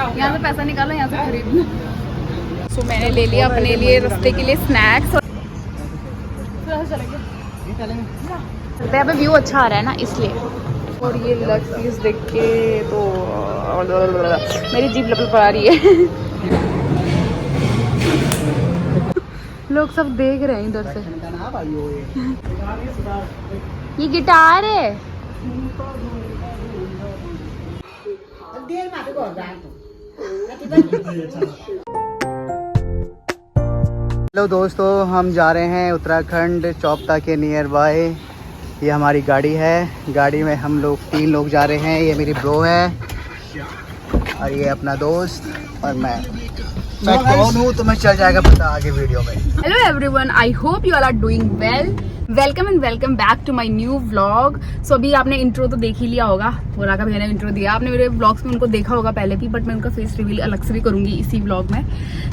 यहाँ से पैसा निकालो, यहाँ से खरीद लो। सो मैंने ले लिया अपने लिए रास्ते के लिए स्नैक्स। यहाँ पे व्यू अच्छा आ रहा है ना, इसलिए। और ये लग पीस देख के तो मेरी जीभ लपल पड़ा रही है। लोग सब देख रहे हैं इधर से। ये गिटार है। हेलो दोस्तों, हम जा रहे हैं उत्तराखंड चौपता के नियर बाय। ये हमारी गाड़ी है। गाड़ी में हम लोग 3 लोग जा रहे हैं। ये मेरी ब्रो है और ये अपना दोस्त और मैं कौन हूँ तुम्हें चल जाएगा पता आगे वीडियो में। Hello everyone, I hope you all are doing well. Welcome and welcome back to my new vlog. So अभी आपने इंट्रो तो देख ही लिया होगा, बोला का भैया ने इंट्रो दिया। आपने मेरे व्लॉग्स में उनको देखा होगा पहले भी, बट मैं उनका फेस रिवील अलग से भी करूंगी इसी व्लॉग में।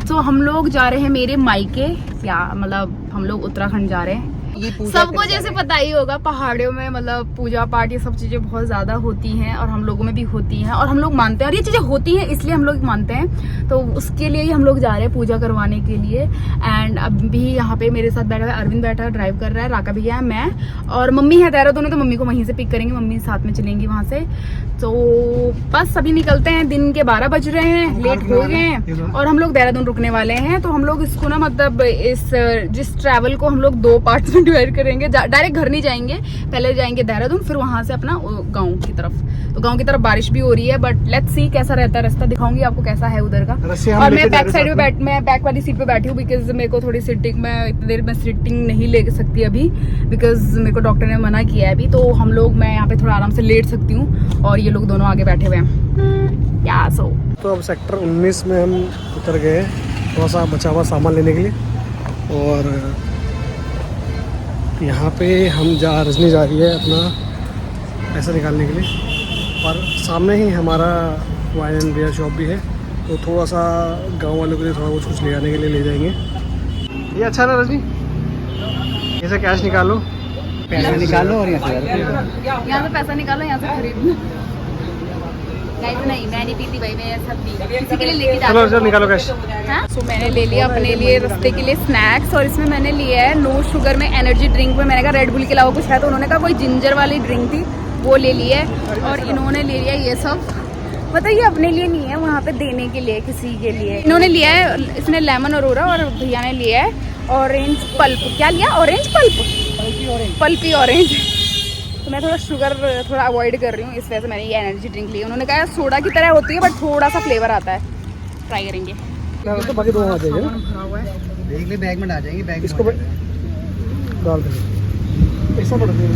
तो हम लोग जा रहे हैं मेरे मायके, या मतलब हम लोग उत्तराखंड जा रहे हैं। सबको जैसे पता ही होगा, पहाड़ियों में मतलब पूजा पाठ ये सब चीजें बहुत ज्यादा होती हैं और हम लोगों में भी होती हैं और हम लोग मानते हैं, और ये चीजें होती हैं इसलिए हम लोग मानते हैं। तो उसके लिए ही हम लोग जा रहे हैं पूजा करवाने के लिए। एंड अभी यहाँ पे मेरे साथ बैठा हुआ है अरविंद, बैठा ड्राइव कर रहा है, राका भैया, मैं और मम्मी है देहरादून में, तो मम्मी को वहीं से पिक करेंगे, मम्मी साथ में चलेंगी वहां से। तो बस अभी निकलते हैं। दिन के 12 बज रहे हैं, लेट हो गए हैं और हम लोग देहरादून रुकने वाले हैं। तो हम लोग इसको ना मतलब जिस ट्रैवल को हम लोग 2 पार्ट्स में डिवाइड करेंगे। डायरेक्ट घर नहीं जाएंगे, पहले जाएंगे देहरादून, फिर वहां से अपना गांव की तरफ। तो गांव की तरफ बारिश भी हो रही है, बट लेट्स सी कैसा रहता है रास्ता, दिखाऊंगी आपको कैसा है उधर का। और मैं बैक साइड में मैं बैक वाली सीट पे बैठी हूँ, बिकॉज मेरे को थोड़ी सिटिंग में इतनी देर में सिटिंग नहीं ले सकती अभी, बिकॉज मेरे को डॉक्टर ने मना किया है अभी। तो हम लोग, मैं यहाँ पे थोड़ा आराम से लेट सकती हूँ और ये लोग दोनों आगे बैठे हुए हैं। या सो तो अब सेक्टर 19 में हम उतर गए थोड़ा सा बचा हुआ सामान लेने के लिए। और यहाँ पे रजनी जा रही है अपना पैसा निकालने के लिए, और सामने ही हमारा वाइन एंड बियर शॉप भी है। तो थोड़ा सा गांव वालों के लिए थोड़ा कुछ ले आने के लिए ले जाएंगे। ये अच्छा ना रजनी, ऐसे कैश निकालो, पैसा निकालो और यहाँ से पैसा निकालो, यहाँ से खरीद लो। नहीं, मैं नहीं पीती भाई, मैं सब किसी के लिए लेके जा चलो निकालो कैश। सो मैंने ले लिया अपने लिए रास्ते के लिए स्नैक्स, और इसमें मैंने लिया है नो शुगर में एनर्जी ड्रिंक में। मैंने कहा रेड बुल के अलावा कुछ है, तो उन्होंने कहा कोई जिंजर वाली ड्रिंक थी, वो ले ली है। और इन्होंने ले लिया ये सब, मतलब ये अपने लिए नहीं है, वहाँ पे देने के लिए किसी के लिए इन्होंने लिया है। इसने लेमन अरोरा और भैया ने लिया है ऑरेंज पल्प। क्या लिया? Orange pulp, pulpy orange. तो मैं थोड़ा शुगर थोड़ा अवॉइड कर रही हूँ, इस वजह से मैंने ये एनर्जी ड्रिंक ली। उन्होंने कहा सोडा की तरह होती है बट थोड़ा सा फ्लेवर आता है, ट्राई करेंगे। तो बाकी 2 आ जाएंगे ना, भरा हुआ है, देख ले बैग में डाल जाएंगे, बैग इसको डाल देंगे। ऐसा पड़ गया।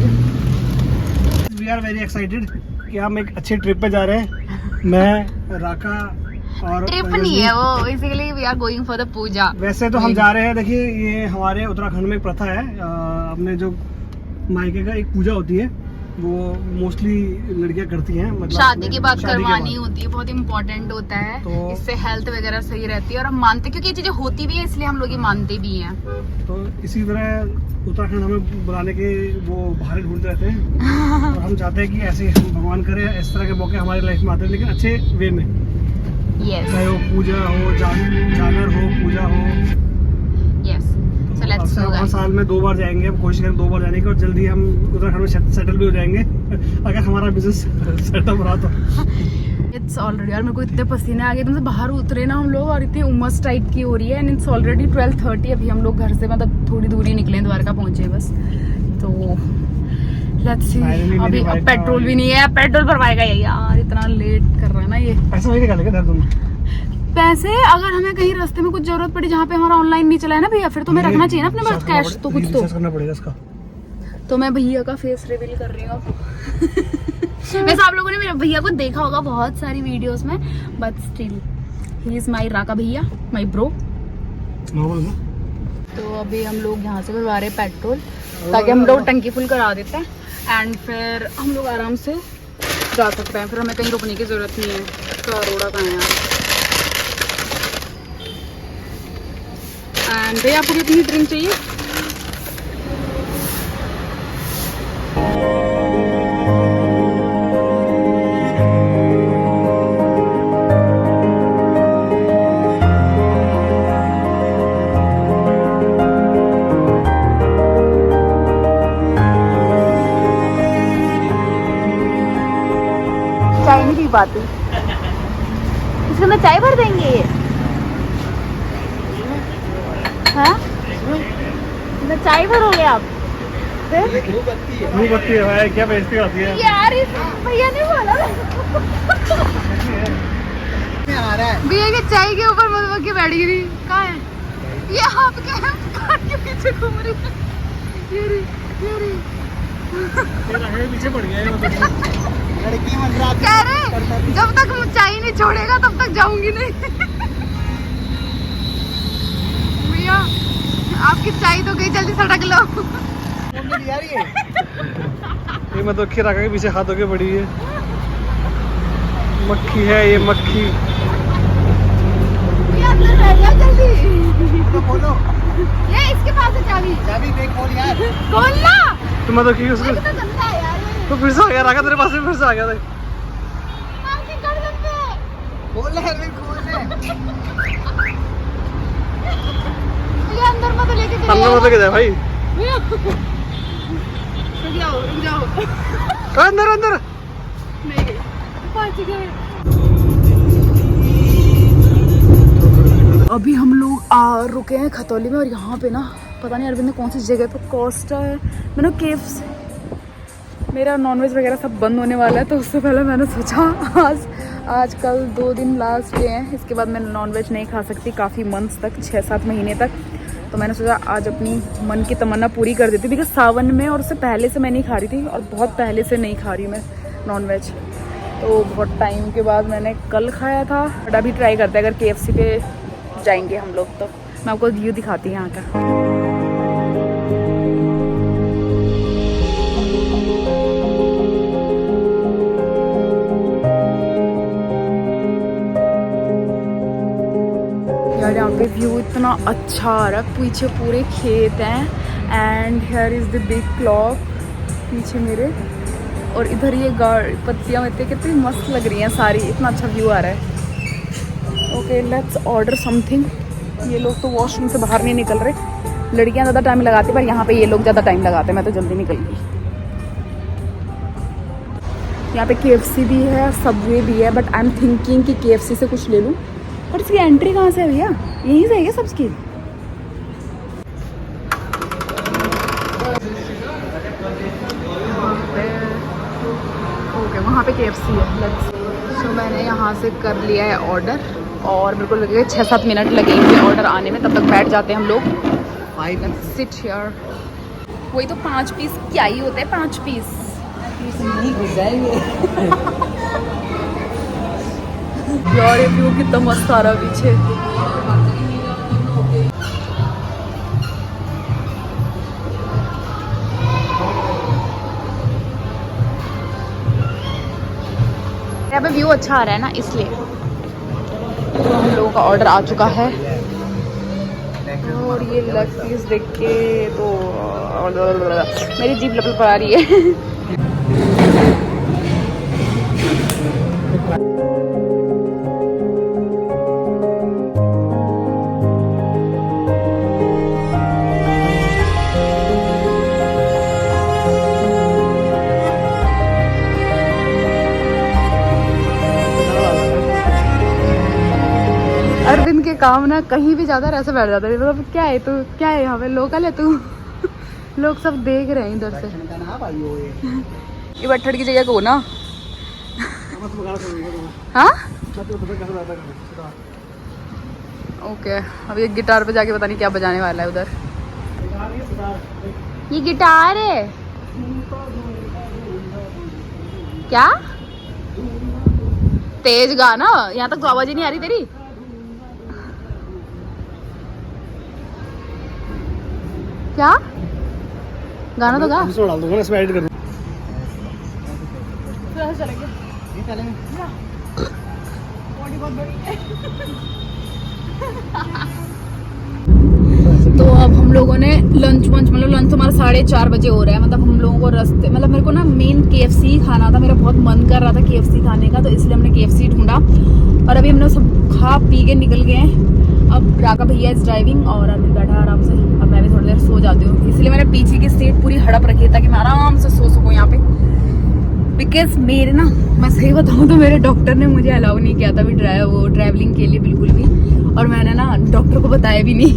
वी आर वेरी एक्साइटेड कि हम एक अच्छी ट्रिप पे जा रहे हैं। मैं, राका और ट्रिप नहीं है वो, basically we are going for the puja. वैसे तो हम जा रहे हैं, देखिए ये हमारे उत्तराखंड में एक प्रथा है, अपने जो मायके का एक पूजा होती है, वो मोस्टली लड़कियां करती हैं, मतलब शादी के बाद करवानी होती है, बहुत इम्पोर्टेंट होता है। तो इससे हेल्थ वगैरह सही रहती है और हम मानते, क्योंकि ये चीजें होती भी है इसलिए हम लोग ये मानते भी हैं। तो इसी तरह उत्तराखंड हमें बुलाने के वो बाहर ढूंढते रहते हैं और हम चाहते हैं कि ऐसे हम भगवान करे इस तरह के मौके हमारी लाइफ में आते हैं, लेकिन अच्छे वे में। चाहे वो पूजा हो, जानवर हो, पूजा हो। हर साल में 2 बार जाएंगे, हम कोशिश करें 2 बार जाने की, और जल्दी हम उत्तराखंड में सेटल भी हो जाएंगे अगर हमारा बिजनेस सेटअप रहा तो। इट्स ऑलरेडी, और मेरे को इतने पसीने आ गए, तुमसे बाहर उतरे ना हम लोग, और इतनी उमस टाइप की हो रही है। And it's already 12:30। अभी हम लोग घर से मतलब थोड़ी दूरी निकले, द्वारका पहुंचे बस। तो लेट्स सी, अभी अब पेट्रोल भी नहीं है, पेट्रोल भरवाएगा ये यार, इतना लेट कर रहा है ना ये। पैसा वही निकालेगा देहरादून। पैसे अगर हमें कहीं रास्ते में कुछ जरूरत पड़ी जहाँ पे हमारा ऑनलाइन नहीं चला है ना भैया, फिर तो मैं रखना चाहिए ना अपने पास कैश, तो कुछ तो करना पड़ेगा इसका। तो मैं भैया का फेस रिवील कर रही हूँ। वैसे आप लोगों ने मेरे भैया को देखा होगा बहुत सारी वीडियोस में, but still he is my Raka भैया, माई ब्रो। तो अभी हम लोग यहाँ से भरवा रहे पेट्रोल, ताकि हम लोग टंकी फुल करा देते हैं एंड फिर हम लोग आराम से जा सकते हैं। फिर हमें कहीं रुकने की जरूरत नहीं है। करोड़ा का है यहाँ। एंड भैया आपको कितनी ड्रिंक चाहिए? पाती। इसके अंदर चाय भर देंगे ये? हाँ, इसमें चाय भरोगे आप? बत्ती है भाई, क्या बेइज्जती होती है यार, इस भैया ने बोला भैया के चाय के ऊपर मधुमक्खी बैठ गई। कहाँ है ये? आपके के पीछे घूम रही है। ये रही। पीछे पड़ गया लड़की मन रात कह रहे जब तक चाय नहीं छोड़ेगा तब तक जाऊंगी नहीं। भैया आपकी चाय तो गई, जल्दी सड़क लो। यार ये मधुमक्खी रखा के पीछे हाथ होके पड़ी है। मक्खी है ये, मक्खी। ये अंदर रह गया, जल्दी खोलो। ये इसके पास है चाबी। चाबी देख, खोल यार। खोलना। तुम मधुमक्खी उसको ये कितना गंदा है यार। तो फिर से आ गया, रखा तेरे पास में, फिर से आ गया। आपकी गर्दन पे। खोल ले, खोल ले। ये अंदर मत लेके चले। अंदर मत लेके जाए भाई। रुक जाओ। अंदर अंदर नहीं गई, पहुंच गए। अभी हम लोग रुके हैं खतौली में, और यहाँ पे ना पता नहीं अरविंद ने कौन सी जगह पे कोस्टा है, मैंने केव्स। मेरा नॉनवेज वगैरह सब बंद होने वाला है, तो उससे पहले मैंने सोचा आज कल 2 दिन लास्ट डे हैं, इसके बाद मैं नॉनवेज नहीं खा सकती काफ़ी मंथ्स तक, 6-7 महीने तक। तो मैंने सोचा आज अपनी मन की तमन्ना पूरी कर देती, बिकॉज सावन में और उससे पहले से मैं नहीं खा रही थी, और बहुत पहले से नहीं खा रही मैं नॉनवेज। तो बहुत टाइम के बाद मैंने कल खाया था, बट अभी ट्राई करते हैं। अगर KFC पे जाएंगे हम लोग तो मैं आपको व्यू दिखाती हूँ यहाँ का। यार यहाँ पे व्यू इतना अच्छा आ रहा है, पीछे पूरे खेत हैं, and here is the big clock पीछे मेरे, और इधर ये पत्तियाँ वत्तियाँ कितनी मस्त लग रही हैं सारी, इतना अच्छा व्यू आ रहा है। Okay, let's order something. ये लोग तो वॉशरूम से बाहर नहीं निकल रहे, लड़कियाँ ज़्यादा टाइम लगाती, पर यहाँ पे ये लोग ज़्यादा टाइम लगाते, मैं तो जल्दी निकल गई। यहाँ पे KFC भी है, सबवे भी है, बट आई एम थिंकिंग कि KFC से कुछ ले लूँ। और इसकी एंट्री कहाँ से है भैया? यहीं से है क्या सबकी? ओके, वहाँ पे KFC है। लेट्स। सो मैंने यहाँ से कर लिया है ऑर्डर, और मेरे को लगेगा 6-7 मिनट लगेंगे ऑर्डर आने में, तब तक बैठ जाते हैं हम लोग। Sit here. वही तो 5 पीस क्या ही होते हैं, 5 पीस नहीं घुस जाएंगे। यार ये व्यू कितना मस्त आ रहा है पीछे। यहाँ पे व्यू अच्छा आ रहा है ना, इसलिए। तो हम लोगों का ऑर्डर आ चुका है, और ये लेग पीस देख के तो मेरी जीभ लपल पड़ा रही है। अरविंद के काम ना कहीं भी जाता है ऐसे बैठ जाता है, मतलब क्या है तू, क्या है यहाँ पे, लोकल है तू? लोग सब देख रहे हैं इधर से। ये बट्ठड़ की जगह को ना। हाँ ओके, अब ये गिटार पे जाके पता नहीं क्या बजाने वाला है उधर। ये गिटार है क्या? तेज गाना, यहाँ तक तो आवाज ही नहीं आ रही तेरी। क्या गाना तो गा। डाल दूंगा ना, इसमें एडिट कर दूंगा। तो अब हम लोगों ने लंच मतलब लंच हमारा 4:30 बजे हो रहा है, मतलब हम लोगों को रास्ते, मतलब मेरे को ना मेन KFC ही खाना था, मेरा बहुत मन कर रहा था KFC खाने का, तो इसलिए हमने KFC ढूंढा, और अभी हमने सब खा पी के निकल गए हैं। अब राका भैया इज ड्राइविंग, और अरविंद बैठा है आराम से। अब मैं भी थोड़ी देर सो जाती हूँ, इसलिए मैंने पीछे की सीट पूरी हड़प रखी है ताकि मैं आराम से सो सकूँ यहाँ पे बिकॉज मेरे ना, मैं सही बताऊँ तो मेरे डॉक्टर ने मुझे अलाउ नहीं किया था ट्रैवलिंग के लिए बिल्कुल भी, और मैंने ना डॉक्टर को बताया भी नहीं।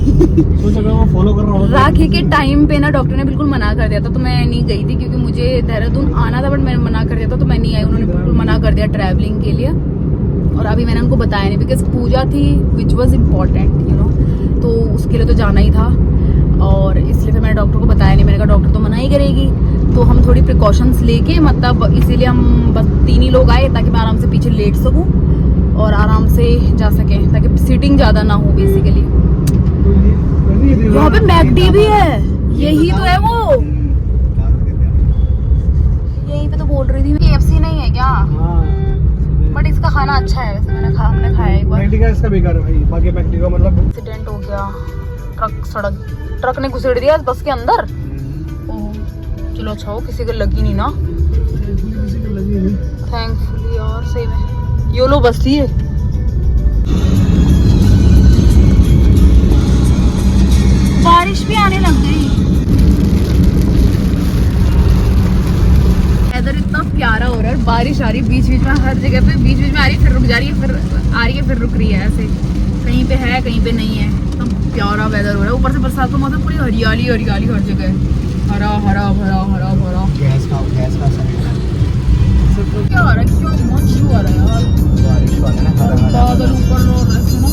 फॉलो कर रहा हूँ राखी के टाइम पे ना डॉक्टर ने बिल्कुल मना कर दिया था, तो मैं नहीं गई थी क्योंकि मुझे देहरादून आना था, बट मैंने मना कर दिया था, तो मैं नहीं आई। उन्होंने बिल्कुल मना कर दिया ट्रैवलिंग के लिए, और अभी मैंने उनको बताया नहीं बिकॉज पूजा थी which was important you know, तो उसके लिए तो जाना ही था, और इसलिए फिर मैंने डॉक्टर को बताया नहीं। मैंने कहा डॉक्टर तो मना ही करेगी, तो हम थोड़ी प्रिकॉशंस लेके, मतलब इसीलिए हम बस 3 ही लोग आए ताकि मैं आराम से पीछे लेट सकूं और आराम से जा सकें, ताकि सीटिंग ज़्यादा ना हो बेसिकली। यहाँ पे मैकडी भी है, यही तो है वो, यहीं पे तो बोल रही थी। KFC नहीं है क्या? बट इसका खाना अच्छा है वैसे, हमने खाया एक बार। मैकडी का इसका बेकार है भाई, बाकी मैकडी का मतलब एक्सीडेंट हो गया, ट्रक ने घुसेड़ दिया बस के अंदर। ओह चलो अच्छा हो, किसी को लगी नहीं ना, थैंकफुली यार, सही में योलो बस थी है। बारिश भी आने लग गई, वेदर इतना प्यारा हो रहा है, बारिश आ रही है बीच बीच में, हर जगह पे बीच बीच में आ रही है, फिर रुक जा रही है, फिर आ रही है, फिर रुक रही है, ऐसे कहीं पे है कहीं पे नहीं है, तो प्यारा वेदर हो रहा है। ऊपर से बरसात का मौसम, पूरी हरियाली हरियाली हर जगह, हरा हरा भरा हरा भरा। गैस का क्या आ रहा है, क्यों मौसम शुरू आ रहा है यार, बारिश वाला ना, बादल ऊपर हो रहा है सुनो।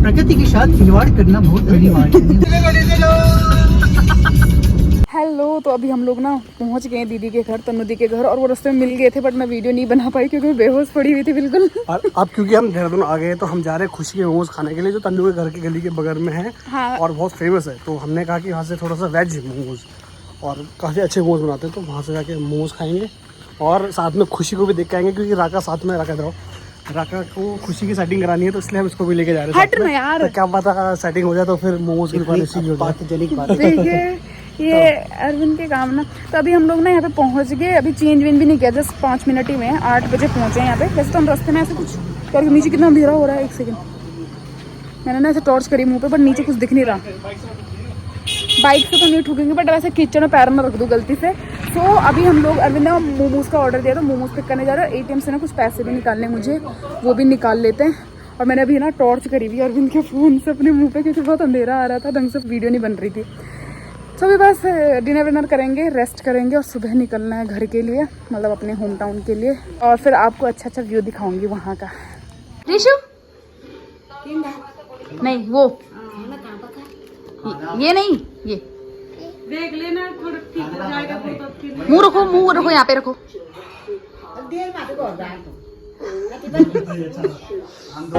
प्रकृति के साथ खिलवाड़ करना बहुत बड़ी बात है। हेलो, तो अभी हम लोग ना पहुंच गए दीदी के घर, तनु दी के घर, और वो रास्ते में मिल गए थे, बट मैं वीडियो नहीं बना पाई क्योंकि मैं बेहोश पड़ी हुई थी बिल्कुल। और अब क्योंकि हम देहरादून आ गए तो हम जा रहे हैं खुशी के मोमोज खाने के लिए, जो तन्नू के घर की गली के बगल में है। हाँ। और बहुत फेमस है, तो हमने कहा कि वहाँ से थोड़ा सा वेज मोमोज, और काफ़ी अच्छे मोमोज बनाते हैं, तो वहाँ से जाके मोमोज खाएंगे और साथ में खुशी को भी देख के आएंगे, क्योंकि राका साथ में रखा जाओ, राका को खुशी की सेटिंग करानी है, तो इसलिए हम इसको भी लेके जा रहे हैं। हट ना यार, तो क्या पता सेटिंग हो जाए तो फिर मोमोज की दुकान इसी हो जाए। देखिए ये अरविंद के काम ना। तो अभी हम लोग ना यहाँ पे पहुँच गए, अभी चेंज वेंज भी नहीं किया, जस्ट 5 मिनट ही हुए हैं, 8 बजे पहुँचे हैं यहाँ पे। वैसे तो हम रास्ते में ऐसे कुछ, और नीचे कितना अंधेरा हो रहा है, 1 सेकंड, मैंने ना ऐसे टॉर्च करी मुँह पे, बट नीचे कुछ दिख नहीं रहा। बाइक से तो नहीं ठुकेंगे, बट वैसे किचन में पैर में रख दूँ गलती से। तो अभी हम लोग, अरविंद ने मोमोज का ऑर्डर दिया, तो मोमोज पिक करने जा रहे हैं। ATM से ना कुछ पैसे भी निकालने मुझे, वो भी निकाल लेते हैं। और मैंने अभी ना टॉर्च करी हुई अरविंद के फ़ोन से अपने मुंह पे, क्योंकि बहुत अंधेरा आ रहा था, ढंग से वीडियो नहीं बन रही थी। तो अभी बस डिनर विनर करेंगे, रेस्ट करेंगे, और सुबह निकलना है घर के लिए, मतलब अपने होम टाउन के लिए, और फिर आपको अच्छा अच्छा व्यू दिखाऊंगी वहाँ का। रिशु नहीं, वो ये नहीं, ये देख लेना, थोड़ा ठीक हो जाएगा तो मुंह रखो यहाँ पे रखो। हम